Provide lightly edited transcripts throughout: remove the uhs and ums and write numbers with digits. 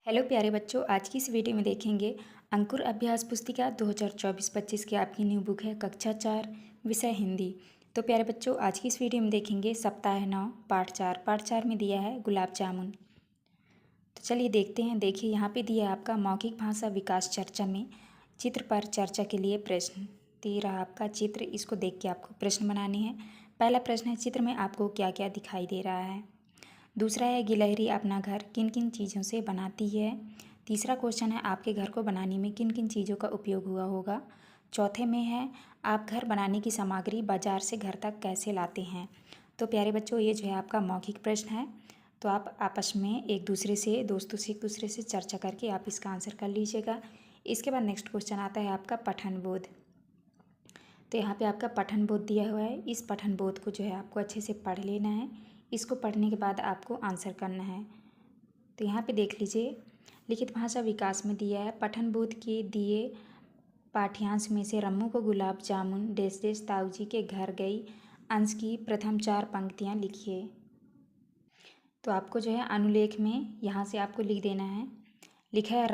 Hello प्यारे बच्चों, आज की इस वीडियो में देखेंगे अंकुर अभ्यास पुस्तिका 2024-25 की आपकी न्यू बुक है कक्षा 4 विषय हिंदी। तो प्यारे बच्चों, आज की इस वीडियो में देखेंगे सप्ताह 9 पाठ 4 में दिया है गुलाब जामुन। तो चलिए देखते हैं। देखिए यहाँ पे दिया है आपका मौखिक भाषा विकास चर्चा में चित्र पर चर्चा के लिए प्रश्न। तो ये रहा आपका चित्र, इसको देख के आपको प्रश्न बनाने हैं। पहला प्रश्न है, चित्र में आपको क्या क्या दिखाई दे रहा है। दूसरा है, गिलहरी अपना घर किन किन चीज़ों से बनाती है। तीसरा क्वेश्चन है, आपके घर को बनाने में किन किन चीज़ों का उपयोग हुआ होगा। चौथे में है, आप घर बनाने की सामग्री बाजार से घर तक कैसे लाते हैं। तो प्यारे बच्चों, ये जो है आपका मौखिक प्रश्न है। तो आप आपस में एक दूसरे से, दोस्तों से, एक दूसरे से चर्चा करके आप इसका आंसर कर लीजिएगा। इसके बाद नेक्स्ट क्वेश्चन आता है आपका पठन बोध। तो यहाँ पे आपका पठन बोध दिया हुआ है। इस पठन बोध को जो है आपको अच्छे से पढ़ लेना है। इसको पढ़ने के बाद आपको आंसर करना है। तो यहाँ पे देख लीजिए, लिखित भाषा विकास में दिया है पठन बोध के दिए पाठ्यांश में से रम्मू को गुलाब जामुन डेस डेस ताऊ जी के घर गई अंश की प्रथम 4 पंक्तियाँ लिखिए। तो आपको जो है अनुलेख में यहाँ से आपको लिख देना है। लिखा है,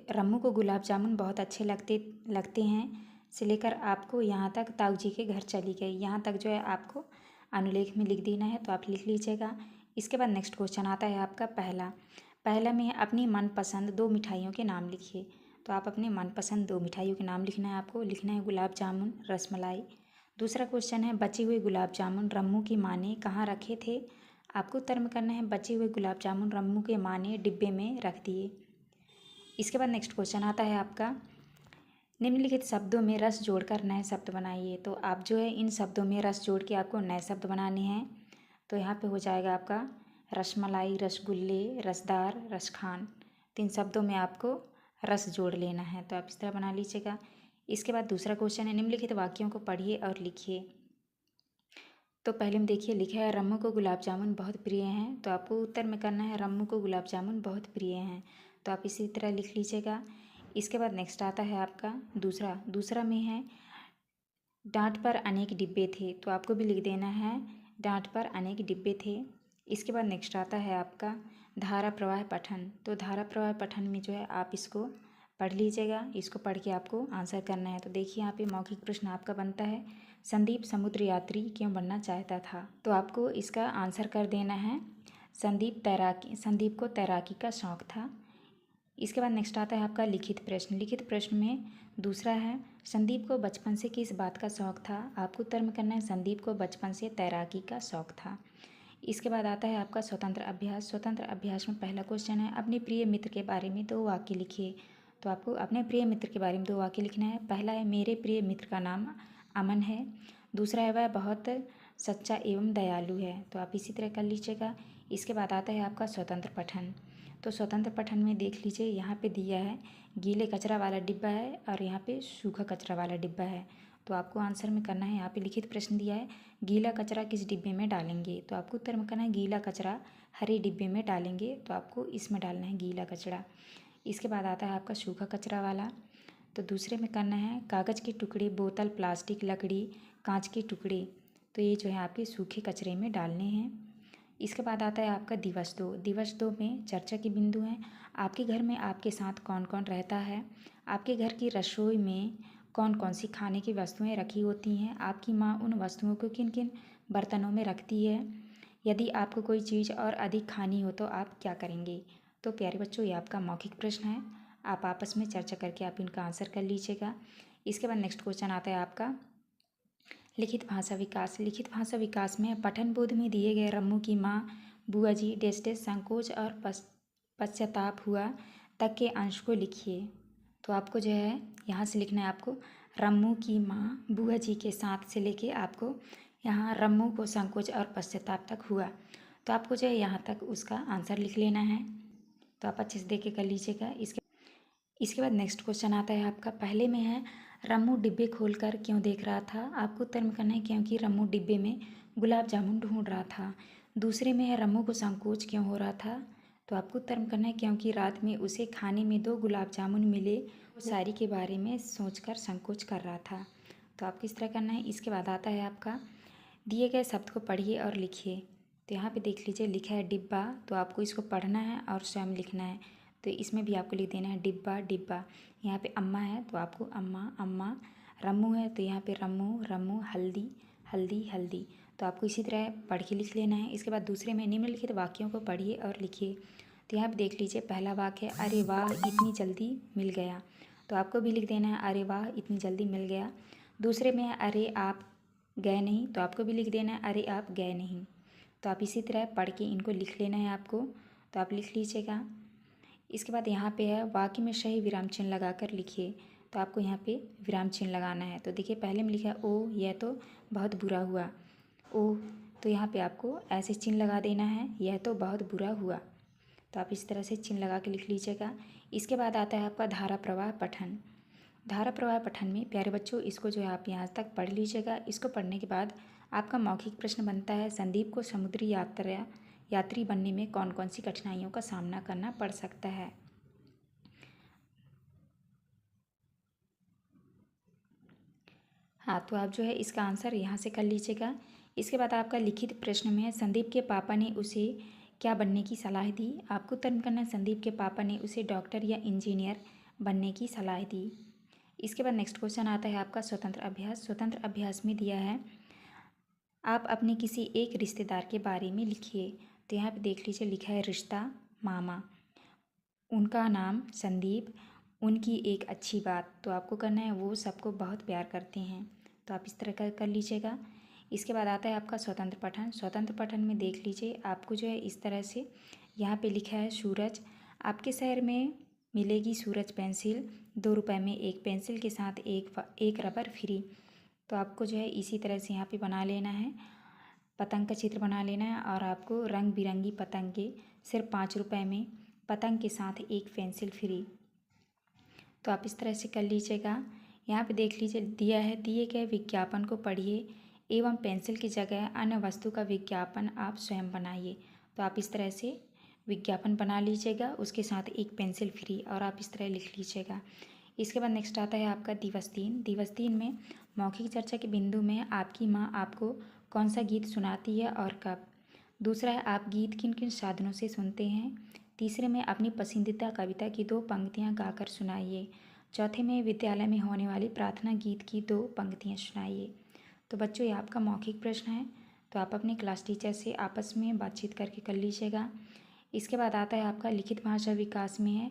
रम्मू को गुलाब जामुन बहुत अच्छे लगते हैं से लेकर आपको यहाँ तक ताऊ जी के घर चली गई, यहाँ तक जो है आपको अनुलेख में लिख देना है। तो आप लिख लीजिएगा। इसके बाद नेक्स्ट क्वेश्चन आता है आपका पहला में है, अपनी मनपसंद 2 मिठाइयों के नाम लिखिए। तो आप अपने मनपसंद 2 मिठाइयों के नाम लिखना है। आपको लिखना है गुलाब जामुन, रसमलाई। दूसरा क्वेश्चन है, बचे हुए गुलाब जामुन रम्मू की माँ ने कहाँ रखे थे। आपको उत्तर में करना है, बचे हुए गुलाब जामुन रम्मू के माँ ने डिब्बे में रख दिए। इसके बाद नेक्स्ट क्वेश्चन आता है आपका, निम्नलिखित शब्दों में रस जोड़कर नए शब्द बनाइए। तो आप जो है इन शब्दों में रस जोड़ के आपको नए शब्द बनाने हैं। तो यहाँ पे हो जाएगा आपका रसमलाई, रसगुल्ले, रसदार, रसखान। 3 शब्दों में आपको रस जोड़ लेना है। तो आप इस तरह बना लीजिएगा। इसके बाद दूसरा क्वेश्चन है, निम्नलिखित वाक्यों को पढ़िए और लिखिए। तो पहले में देखिए, लिखा है रम्मू को गुलाब जामुन बहुत प्रिय हैं। तो आपको उत्तर में करना है, रम्मू को गुलाब जामुन बहुत प्रिय हैं। तो आप इसी तरह लिख लीजिएगा। इसके बाद नेक्स्ट आता है आपका दूसरा में है, डांट पर अनेक डिब्बे थे। तो आपको भी लिख देना है, डांट पर अनेक डिब्बे थे। इसके बाद नेक्स्ट आता है आपका धारा प्रवाह पठन। तो धारा प्रवाह पठन में जो है आप इसको पढ़ लीजिएगा। इसको पढ़ के आपको आंसर करना है। तो देखिए यहाँ पे मौखिक प्रश्न आपका बनता है, संदीप समुद्र यात्री क्यों बनना चाहता था। तो आपको इसका आंसर कर देना है, संदीप को तैराकी का शौक था। इसके बाद नेक्स्ट आता है आपका लिखित प्रश्न में दूसरा है, संदीप को बचपन से किस बात का शौक था। आपको उत्तर में करना है, संदीप को बचपन से तैराकी का शौक था। इसके बाद आता है आपका स्वतंत्र अभ्यास में पहला क्वेश्चन है, अपने प्रिय मित्र के बारे में 2 वाक्य लिखिए। तो आपको अपने प्रिय मित्र के बारे में 2 वाक्य लिखना है। पहला है, मेरे प्रिय मित्र का नाम अमन है। दूसरा है, वह बहुत सच्चा एवं दयालु है। तो आप इसी तरह कर लीजिएगा। इसके बाद आता है आपका स्वतंत्र पठन। तो स्वतंत्र पठन में देख लीजिए, यहाँ पे दिया है गीले कचरा वाला डिब्बा है और यहाँ पे सूखा कचरा वाला डिब्बा है। तो आपको आंसर में करना है, यहाँ पे लिखित प्रश्न दिया है, गीला कचरा किस डिब्बे में डालेंगे। तो आपको उत्तर में करना है, गीला कचरा हरे डिब्बे में डालेंगे। तो आपको इसमें डालना है गीला कचरा। इसके बाद आता है आपका सूखा कचरा वाला। तो दूसरे में करना है, कागज़ के टुकड़े, बोतल, प्लास्टिक, लकड़ी, कांच के टुकड़े। तो ये जो है आपके सूखे कचरे में डालने हैं। इसके बाद आता है आपका दिवस 2 में चर्चा के बिंदु हैं, आपके घर में आपके साथ कौन कौन रहता है। आपके घर की रसोई में कौन कौन सी खाने की वस्तुएं रखी होती हैं। आपकी माँ उन वस्तुओं को किन किन बर्तनों में रखती है। यदि आपको कोई चीज़ और अधिक खानी हो तो आप क्या करेंगे। तो प्यारे बच्चों, ये आपका मौखिक प्रश्न है। आप आपस में चर्चा करके आप इनका आंसर कर लीजिएगा। इसके बाद नेक्स्ट क्वेश्चन आता है आपका लिखित भाषा विकास में पठन बोध में दिए गए रम्मू की माँ, बुआ जी, डेस डेस संकोच और पश्चाताप हुआ तक के अंश को लिखिए। तो आपको जो है यहाँ से लिखना है, आपको रम्मू की माँ बुआ जी के साथ से लेके आपको यहाँ रम्मू को संकोच और पश्चाताप तक हुआ। तो आपको जो है यहाँ तक उसका आंसर लिख लेना है। तो आप अच्छे से देख के कर लीजिएगा। इसके बाद नेक्स्ट क्वेश्चन आता है आपका, पहले में है, रम्मू डिब्बे खोलकर क्यों देख रहा था। आपको उत्तर में करना है, क्योंकि रम्मू डिब्बे में गुलाब जामुन ढूंढ रहा था। दूसरे में है, रम्मू को संकोच क्यों हो रहा था। तो आपको उत्तर में करना है, क्योंकि रात में उसे खाने में 2 गुलाब जामुन मिले, शायरी के बारे में सोचकर संकोच कर रहा था। तो आपको इस तरह करना है। इसके बाद आता है आपका, दिए गए शब्द को पढ़िए और लिखिए। तो यहाँ पे देख लीजिए, लिखा है डिब्बा। तो आपको इसको पढ़ना है और स्वयं लिखना है। तो इसमें भी आपको लिख देना है डिब्बा डिब्बा। यहाँ पे अम्मा है तो आपको अम्मा अम्मा। रम्मू है तो यहाँ पे रम्मू रम्मू। हल्दी हल्दी हल्दी। तो आपको इसी तरह पढ़ के लिख लेना है। इसके बाद दूसरे में निम्नलिखित वाक्यों को पढ़िए और लिखिए। तो यहाँ पे देख लीजिए, पहला वाक्य है अरे वाह इतनी जल्दी मिल गया। तो आपको भी लिख देना है अरे वाह इतनी जल्दी मिल गया। दूसरे में है अरे आप गए नहीं। तो आपको भी लिख देना है अरे आप गए नहीं। तो आप इसी तरह पढ़ के इनको लिख लेना है आपको। तो आप लिख लीजिएगा। इसके बाद यहाँ पे है वाक्य में सही विराम चिन्ह लगाकर लिखिए। तो आपको यहाँ पे विराम चिन्ह लगाना है। तो देखिए, पहले में लिखा है ओ यह तो बहुत बुरा हुआ। ओ, तो यहाँ पे आपको ऐसे चिन्ह लगा देना है, यह तो बहुत बुरा हुआ। तो आप इस तरह से चिन्ह लगा के लिख लीजिएगा। इसके बाद आता है आपका धारा प्रवाह पठन। धारा प्रवाह पठन में प्यारे बच्चों, इसको जो है आप यहाँ तक पढ़ लीजिएगा। इसको पढ़ने के बाद आपका मौखिक प्रश्न बनता है, संदीप को समुद्री यात्री बनने में कौन कौन सी कठिनाइयों का सामना करना पड़ सकता है। हाँ, तो आप जो है इसका आंसर यहाँ से कर लीजिएगा। इसके बाद आपका लिखित प्रश्न में है, संदीप के पापा ने उसे क्या बनने की सलाह दी। आपको उत्तर करना है, संदीप के पापा ने उसे डॉक्टर या इंजीनियर बनने की सलाह दी। इसके बाद नेक्स्ट क्वेश्चन आता है आपका स्वतंत्र अभ्यास। स्वतंत्र अभ्यास में दिया है, आप अपने किसी एक रिश्तेदार के बारे में लिखिए। तो यहाँ पे देख लीजिए, लिखा है रिश्ता मामा, उनका नाम संदीप, उनकी एक अच्छी बात। तो आपको करना है वो सबको बहुत प्यार करते हैं। तो आप इस तरह का कर लीजिएगा। इसके बाद आता है आपका स्वतंत्र पठन। स्वतंत्र पठन में देख लीजिए, आपको जो है इस तरह से यहाँ पे लिखा है सूरज, आपके शहर में मिलेगी सूरज पेंसिल, 2 रुपये में एक पेंसिल के साथ एक रबर फ्री। तो आपको जो है इसी तरह से यहाँ पे बना लेना है, पतंग का चित्र बना लेना है और आपको रंग बिरंगी पतंगे सिर्फ 5 रुपये में, पतंग के साथ एक पेंसिल फ्री। तो आप इस तरह से कर लीजिएगा। यहाँ पे देख लीजिए, दिया है दिए गए विज्ञापन को पढ़िए एवं पेंसिल की जगह अन्य वस्तु का विज्ञापन आप स्वयं बनाइए। तो आप इस तरह से विज्ञापन बना लीजिएगा, उसके साथ एक पेंसिल फ्री, और आप इस तरह लिख लीजिएगा। इसके बाद नेक्स्ट आता है आपका दिवस 3। दिवस 3 में मौखिक चर्चा के बिंदु में आपकी माँ आपको कौन सा गीत सुनाती है और कब। दूसरा है, आप गीत किन किन साधनों से सुनते हैं। तीसरे में अपनी पसंदीदा कविता की 2 पंक्तियाँ गाकर सुनाइए। चौथे में विद्यालय में होने वाली प्रार्थना गीत की 2 पंक्तियाँ सुनाइए। तो बच्चों, ये आपका मौखिक प्रश्न है, तो आप अपने क्लास टीचर से आपस में बातचीत करके कर लीजिएगा। इसके बाद आता है आपका लिखित भाषा विकास में है,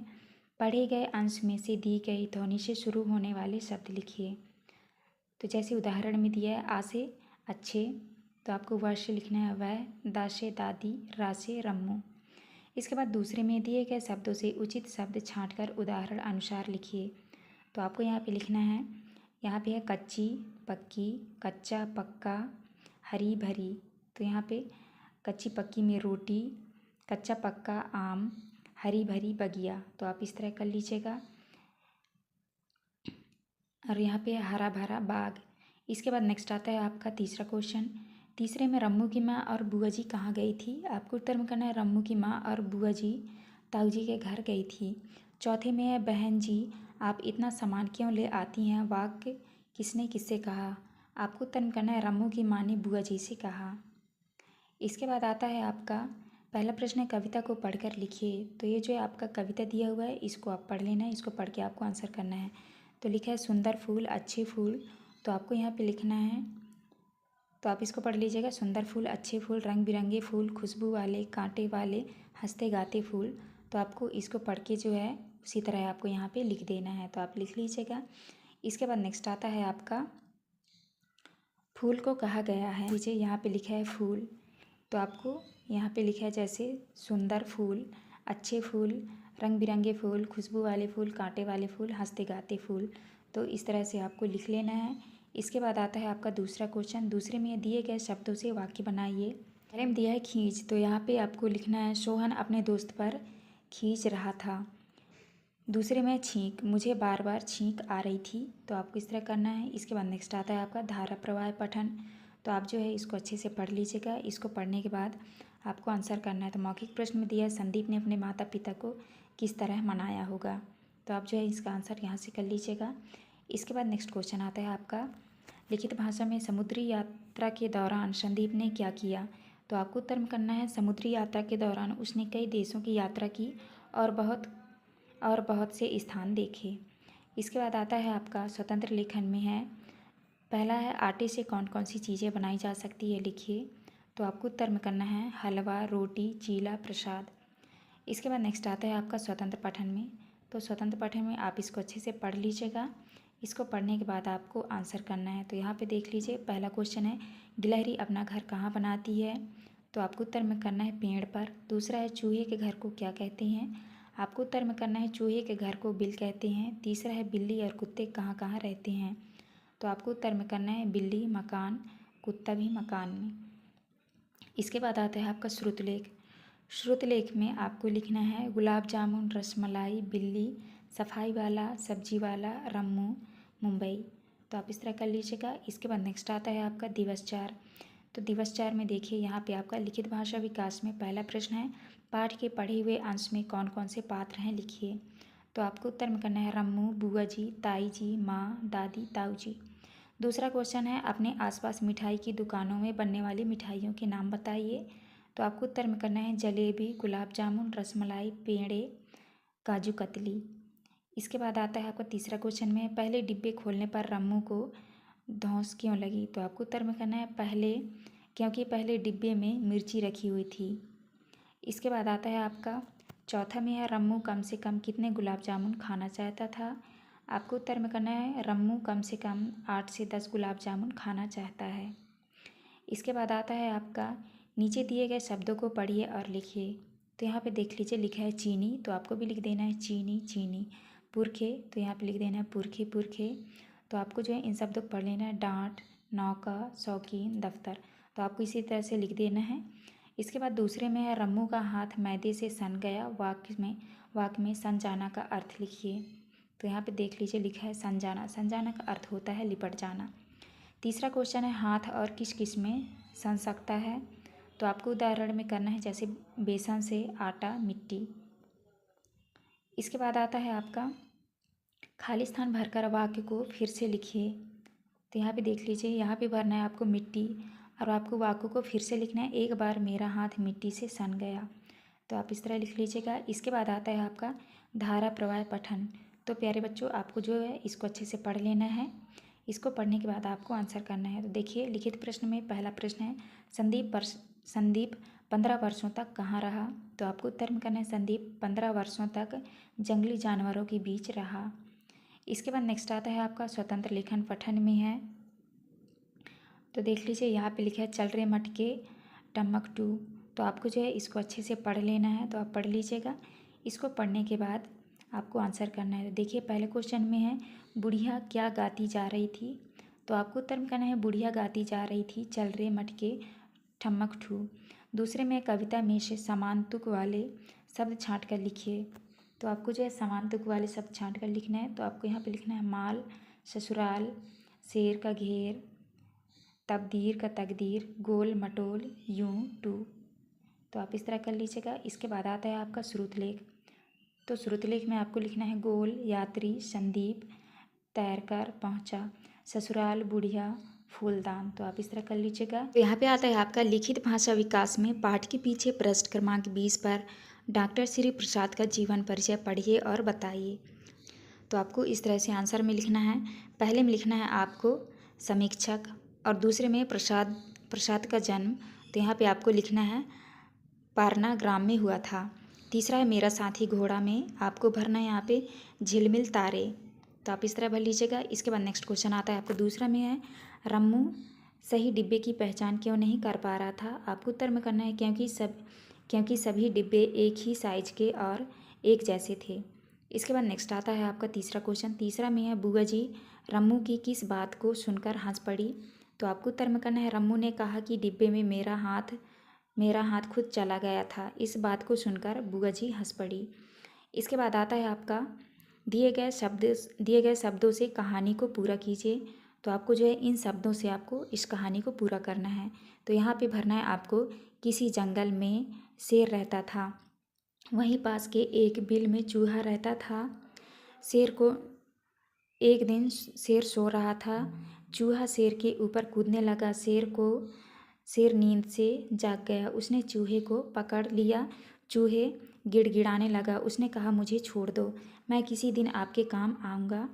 पढ़े गए अंश में से दी गई ध्वनि से शुरू होने वाले शब्द लिखिए। तो जैसे उदाहरण में दिया है, आ से अच्छे, तो आपको वर्ष लिखना है वह, दा से दादी, रा से रम्मू। इसके बाद दूसरे में दिए गए शब्दों से उचित शब्द छांटकर उदाहरण अनुसार लिखिए। तो आपको यहाँ पे लिखना है, यहाँ पे है कच्ची पक्की, कच्चा पक्का, हरी भरी। तो यहाँ पे कच्ची पक्की में रोटी, कच्चा पक्का आम, हरी भरी बगिया। तो आप इस तरह कर लीजिएगा। और यहाँ पे हरा भरा बाग। इसके बाद नेक्स्ट आता है आपका तीसरा क्वेश्चन। तीसरे में रम्मू की माँ और बुआ जी कहाँ गई थी। आपको उत्तर में करना है, रम्मू की माँ और बुआ जी ताऊ जी के घर गई थी। चौथे में है, बहन जी आप इतना सामान क्यों ले आती हैं, वाक्य किसने किससे कहा। आपको उत्तर में करना है, रम्मू की माँ ने बुआ जी से कहा। इसके बाद आता है आपका पहला प्रश्न है, कविता को पढ़कर लिखिए। तो ये जो है आपका कविता दिया हुआ है, इसको आप पढ़ लेना है, इसको पढ़ के आपको आंसर करना है। तो लिखा है सुंदर फूल अच्छे फूल। तो आपको यहाँ पे लिखना है, तो आप इसको पढ़ लीजिएगा, सुंदर फूल अच्छे फूल, रंग बिरंगे फूल, खुशबू वाले कांटे वाले, हंसते गाते फूल। तो आपको इसको पढ़ के जो है उसी तरह आपको यहाँ पे लिख देना है। तो आप लिख लीजिएगा। इसके बाद नेक्स्ट आता है आपका फूल को कहा गया है। नीचे यहाँ पे लिखा है फूल। तो आपको यहाँ पे लिखा है जैसे सुंदर फूल, अच्छे फूल, रंग बिरंगे फूल, खुशबू वाले फूल, कांटे वाले फूल, हंसते गाते फूल। तो इस तरह से आपको लिख लेना है। इसके बाद आता है आपका दूसरा क्वेश्चन। दूसरे में दिए गए शब्दों से वाक्य बनाइए। पहले में दिया है खींच। तो यहाँ पे आपको लिखना है, सोहन अपने दोस्त पर खींच रहा था। दूसरे में छींक, मुझे बार बार छींक आ रही थी। तो आपको इस तरह करना है। इसके बाद नेक्स्ट आता है आपका धारा प्रवाह पठन। तो आप जो है इसको अच्छे से पढ़ लीजिएगा। इसको पढ़ने के बाद आपको आंसर करना है। तो मौखिक प्रश्न में दिया है, संदीप ने अपने माता पिता को किस तरह मनाया होगा। तो आप जो है इसका आंसर यहाँ से कर लीजिएगा। इसके बाद नेक्स्ट क्वेश्चन आता है आपका लिखित भाषा में, समुद्री यात्रा के दौरान संदीप ने क्या किया। तो आपको उत्तर करना है, समुद्री यात्रा के दौरान उसने कई देशों की यात्रा की और बहुत और बहुत से स्थान देखे। इसके बाद आता है आपका स्वतंत्र लेखन में है, पहला है आटे से कौन कौन सी चीज़ें बनाई जा सकती है, लिखिए। तो आपको उत्तर में करना है हलवा, रोटी, चीला, प्रसाद। इसके बाद नेक्स्ट आता है आपका स्वतंत्र पठन में। तो स्वतंत्र पठन में आप इसको अच्छे से पढ़ लीजिएगा। इसको पढ़ने के बाद आपको आंसर करना है। तो यहाँ पे देख लीजिए, पहला क्वेश्चन है गिलहरी अपना घर कहाँ बनाती है। तो आपको उत्तर में करना है पेड़ पर। दूसरा है चूहे के घर को क्या कहते हैं। आपको उत्तर में करना है चूहे के घर को बिल कहते हैं। तीसरा है बिल्ली और कुत्ते कहाँ कहाँ रहते हैं। तो आपको उत्तर में करना है बिल्ली मकान, कुत्ता भी मकान में। इसके बाद आता है आपका श्रुतलेख। श्रुतलेख में आपको लिखना है गुलाब जामुन, रसमलाई, बिल्ली, सफाई वाला, सब्जी वाला, रम्मू, मुंबई। तो आप इस तरह कर लीजिएगा। इसके बाद नेक्स्ट आता है आपका दिवस 4। तो दिवस 4 में देखिए, यहाँ पे आपका लिखित भाषा विकास में पहला प्रश्न है पाठ के पढ़े हुए अंश में कौन कौन से पात्र हैं, लिखिए। तो आपको उत्तर में करना है रम्मू, बुआ जी, ताई जी, माँ, दादी, ताऊ जी। दूसरा क्वेश्चन है अपने आसपास मिठाई की दुकानों में बनने वाली मिठाइयों के नाम बताइए। तो आपको उत्तर में करना है जलेबी, गुलाब जामुन, रसमलाई, पेड़े, काजू कतली। इसके बाद आता है आपका तीसरा क्वेश्चन में पहले डिब्बे खोलने पर रम्मू को धौंस क्यों लगी। तो आपको उत्तर में करना है क्योंकि पहले डिब्बे में मिर्ची रखी हुई थी। इसके बाद आता है आपका चौथा में है रम्मू कम से कम कितने गुलाब जामुन खाना चाहता था। आपको उत्तर में करना है रम्मू कम से कम 8 से 10 गुलाब जामुन खाना चाहता है। इसके बाद आता है आपका नीचे दिए गए शब्दों को पढ़िए और लिखिए। तो यहाँ पे देख लीजिए, लिखा है चीनी, तो आपको भी लिख देना है चीनी, चीनी। पुरखे, तो यहाँ पे लिख देना है पुरखे, पुरखे। तो आपको जो है इन शब्दों को पढ़ लेना है डांट, नौका, शौकीन, दफ्तर। तो आपको इसी तरह से लिख देना है। इसके बाद दूसरे में है रम्मू का हाथ मैदे से सन गया, वाक्य में सन जाना का अर्थ लिखिए। तो यहाँ पे देख लीजिए, लिखा है सन जाना। सन जाना का अर्थ होता है लिपट जाना। तीसरा क्वेश्चन है हाथ और किस किस में सन सकता है। तो आपको उदाहरण में करना है जैसे बेसन से, आटा, मिट्टी। इसके बाद आता है आपका खाली स्थान भरकर वाक्य को फिर से लिखिए। तो यहाँ पे देख लीजिए, यहाँ पे भरना है आपको मिट्टी और आपको वाक्य को फिर से लिखना है एक बार मेरा हाथ मिट्टी से सन गया। तो आप इस तरह लिख लीजिएगा। इसके बाद आता है आपका धारा प्रवाह पठन। तो प्यारे बच्चों, आपको जो है इसको अच्छे से पढ़ लेना है। इसको पढ़ने के बाद आपको आंसर करना है। तो देखिए, लिखित प्रश्न में पहला प्रश्न है संदीप 15 वर्षों तक कहाँ रहा। तो आपको उत्तर में करना है संदीप 15 वर्षों तक जंगली जानवरों के बीच रहा। इसके बाद नेक्स्ट आता है आपका स्वतंत्र लेखन पठन में है। तो देख लीजिए, यहाँ पे लिखा है चल रे मटके टमक टू। तो आपको जो है इसको अच्छे से पढ़ लेना है। तो आप पढ़ लीजिएगा। इसको पढ़ने के बाद आपको आंसर करना है। तो देखिए, पहले क्वेश्चन में है बुढ़िया क्या गाती जा रही थी। तो आपको उत्तर में करना है बुढ़िया गाती जा रही थी चल रे मटके ठमक ठू। दूसरे में कविता में से समान तुक वाले शब्द छाँट कर लिखिए। तो आपको जो है समान तुक वाले शब्द छाँट कर लिखना है। तो आपको यहाँ पे लिखना है माल, ससुराल, शेर का घेर, तकदीर का तकदीर, गोल मटोल, यूं टू। तो आप इस तरह कर लीजिएगा। इसके बाद आता है आपका श्रुतलेख। तो श्रुतलेख में आपको लिखना है गोल, यात्री, संदीप, तैरकर, पहुंचा, ससुराल, बुढ़िया, फूलदान। तो आप इस तरह कर लीजिएगा। तो यहाँ पे आता है आपका लिखित भाषा विकास में पाठ के पीछे पृष्ठ क्रमांक 20 पर डॉक्टर श्री प्रसाद का जीवन परिचय पढ़िए और बताइए। तो आपको इस तरह से आंसर में लिखना है। पहले में लिखना है आपको समीक्षक और दूसरे में प्रसाद का जन्म। तो यहाँ पे आपको लिखना है पारना ग्राम में हुआ था। तीसरा है मेरा साथी घोड़ा में आपको भरना है यहाँ पे झिलमिल तारे। तो आप इस तरह भर लीजिएगा। इसके बाद नेक्स्ट क्वेश्चन आता है आपको दूसरा में है रम्मू सही डिब्बे की पहचान क्यों नहीं कर पा रहा था। आपको उत्तर में करना है क्योंकि सभी डिब्बे एक ही साइज के और एक जैसे थे। इसके बाद नेक्स्ट आता है आपका तीसरा क्वेश्चन। तीसरा में है बुआ जी रम्मू की किस बात को सुनकर हंस पड़ी। तो आपको उत्तर में करना है रम्मू ने कहा कि डिब्बे में मेरा हाथ खुद चला गया था। इस बात को सुनकर बुआ जी हंस पड़ी। इसके बाद आता है आपका दिए गए शब्दों से कहानी को पूरा कीजिए। तो आपको जो है इन शब्दों से आपको इस कहानी को पूरा करना है। तो यहाँ पे भरना है आपको किसी जंगल में शेर रहता था, वहीं पास के एक बिल में चूहा रहता था। एक दिन शेर सो रहा था, चूहा शेर के ऊपर कूदने लगा। शेर नींद से जाग गया, उसने चूहे को पकड़ लिया। चूहे गिड़गिड़ाने लगा। उसने कहा, मुझे छोड़ दो, मैं किसी दिन आपके काम आऊँगा।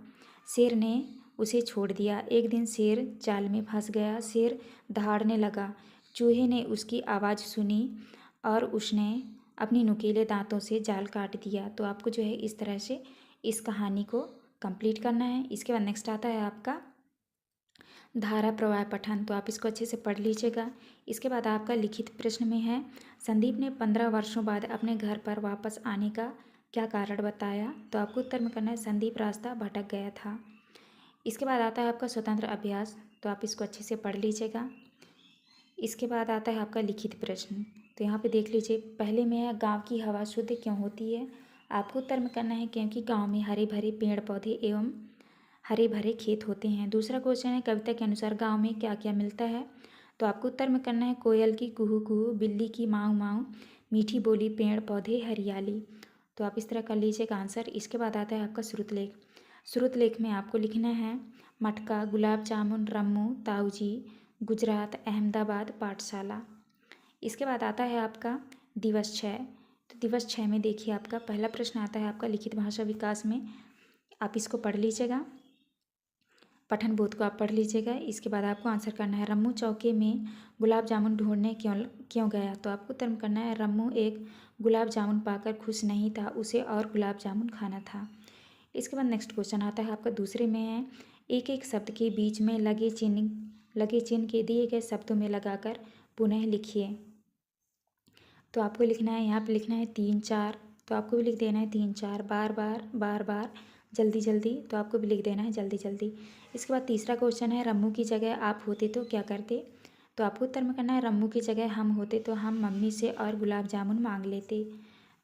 शेर ने उसे छोड़ दिया। एक दिन शेर जाल में फंस गया। शेर दहाड़ने लगा। चूहे ने उसकी आवाज़ सुनी और उसने अपनी नुकीले दांतों से जाल काट दिया। तो आपको जो है इस तरह से इस कहानी को कंप्लीट करना है। इसके बाद नेक्स्ट आता है आपका धारा प्रवाह पठन। तो आप इसको अच्छे से पढ़ लीजिएगा। इसके बाद आपका लिखित प्रश्न में है, संदीप ने 15 वर्षों बाद अपने घर पर वापस आने का क्या कारण बताया। तो आपको उत्तर में करना है, संदीप रास्ता भटक गया था। इसके बाद आता है आपका स्वतंत्र अभ्यास। तो आप इसको अच्छे से पढ़ लीजिएगा। इसके बाद आता है आपका लिखित प्रश्न। तो यहाँ पे देख लीजिए, पहले में है, गांव की हवा शुद्ध क्यों होती है। आपको उत्तर में करना है, क्योंकि गांव में हरे भरे पेड़ पौधे एवं हरे भरे खेत होते हैं। दूसरा क्वेश्चन है, कविता के अनुसार गांव में क्या क्या मिलता है। तो आपको उत्तर में करना है, कोयल की कुहू कुहू, बिल्ली की माऊ माऊ, मीठी बोली, पेड़ पौधे, हरियाली। तो आप इस तरह कर लीजिएगा आंसर। इसके बाद आता है आपका श्रुत लेख। श्रुत लेख में आपको लिखना है, मटका, गुलाब जामुन, रम्मू, ताऊजी, गुजरात, अहमदाबाद, पाठशाला। इसके बाद आता है आपका दिवस 6। तो दिवस 6 में देखिए, आपका पहला प्रश्न आता है आपका लिखित भाषा विकास में। आप इसको पढ़ लीजिएगा, पठन बोध को आप पढ़ लीजिएगा। इसके बाद आपको आंसर करना है, रम्मू चौके में गुलाब जामुन ढूंढने क्यों गया। तो आपको उत्तर में करना है, रम्मू एक गुलाब जामुन पाकर खुश नहीं था, उसे और गुलाब जामुन खाना था। इसके बाद नेक्स्ट क्वेश्चन आता है आपका दूसरे में है, एक एक शब्द के बीच में लगे चिन्ह के दिए गए शब्दों में लगाकर पुनः लिखिए। तो आपको लिखना है, यहाँ पे लिखना है 3 4। तो आपको भी लिख देना है 3 4, बार बार, बार बार, जल्दी जल्दी। तो आपको भी लिख देना है जल्दी जल्दी। इसके बाद तीसरा क्वेश्चन है, रम्मू की जगह आप होते तो क्या करते। तो आपको उत्तर में करना है, रम्मू की जगह हम होते तो हम मम्मी से और गुलाब जामुन मांग लेते।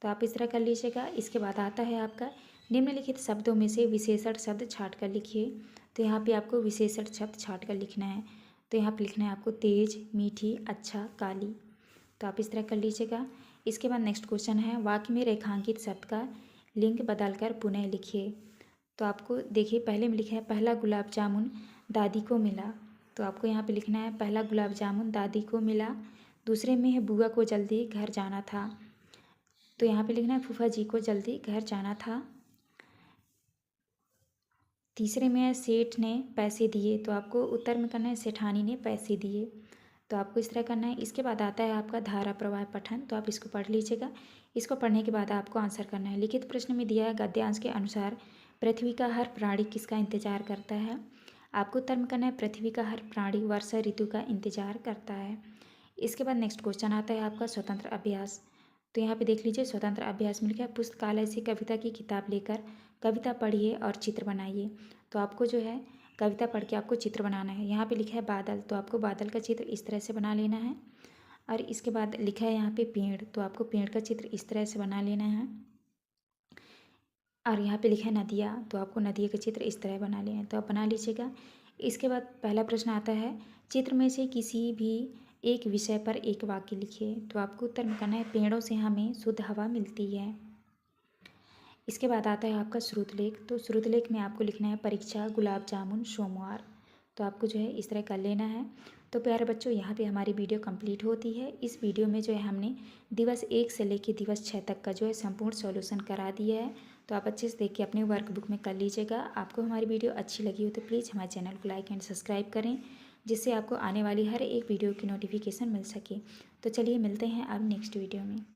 तो आप इस तरह कर लीजिएगा। इसके बाद आता है आपका निम्नलिखित शब्दों में से विशेषण शब्द छाँट कर लिखिए। तो यहाँ पे आपको विशेषण शब्द छाँट कर लिखना है। तो यहाँ पे लिखना है आपको तेज, मीठी, अच्छा, काली। तो आप इस तरह कर लीजिएगा। इसके बाद नेक्स्ट क्वेश्चन है, वाक्य में रेखांकित शब्द का लिंग बदलकर पुनः लिखिए। तो आपको देखिए, पहले में लिखा है, पहला गुलाब जामुन दादी को मिला। तो आपको यहाँ पे लिखना है, पहला गुलाब जामुन दादी को मिला। दूसरे में है, बुआ को जल्दी घर जाना था। तो यहाँ पे लिखना है, फूफा जी को जल्दी घर जाना था। तीसरे में है, सेठ ने पैसे दिए। तो आपको उत्तर में करना है, सेठानी ने पैसे दिए। तो आपको इस तरह करना है। इसके बाद आता है आपका धारा प्रवाह पठन। तो आप इसको पढ़ लीजिएगा। इसको पढ़ने के बाद आपको आंसर करना है। लिखित प्रश्न में दिया है, गद्यांश के अनुसार पृथ्वी का हर प्राणी किसका इंतजार करता है। आपको उत्तर में करना है, पृथ्वी का हर प्राणी वर्षा ऋतु का इंतजार करता है। इसके बाद नेक्स्ट क्वेश्चन आता है आपका स्वतंत्र अभ्यास। तो यहाँ पे देख लीजिए, स्वतंत्र अभ्यास में लिखा है, पुस्तकालय से कविता की किताब लेकर कविता पढ़िए और चित्र बनाइए। तो आपको जो है कविता पढ़ के आपको चित्र बनाना है। यहाँ पे लिखा है बादल। तो आपको बादल का चित्र इस तरह से बना लेना है। और इसके बाद लिखा है यहाँ पे पेड़। तो आपको पेड़ का चित्र इस तरह से बना लेना है। और यहाँ पे लिखा है नदियाँ। तो आपको नदिया का चित्र इस तरह बना लेना है। तो आप बना लीजिएगा। इसके बाद पहला प्रश्न आता है, चित्र में से किसी भी एक विषय पर एक वाक्य लिखिए। तो आपको उत्तर में करना है, पेड़ों से हमें शुद्ध हवा मिलती है। इसके बाद आता है आपका श्रुतलेख। तो श्रुतलेख में आपको लिखना है, परीक्षा, गुलाब जामुन, सोमवार। तो आपको जो है इस तरह कर लेना है। तो प्यारे बच्चों, यहाँ पे हमारी वीडियो कंप्लीट होती है। इस वीडियो में जो है हमने दिवस 1 से लेकर दिवस 6 तक का जो है संपूर्ण सॉल्यूशन करा दिया है। तो आप अच्छे से देख के अपने वर्कबुक में कर लीजिएगा। आपको हमारी वीडियो अच्छी लगी हो तो प्लीज़ हमारे चैनल को लाइक एंड सब्सक्राइब करें, जिससे आपको आने वाली हर एक वीडियो की नोटिफिकेशन मिल सके। तो चलिए मिलते हैं अब नेक्स्ट वीडियो में।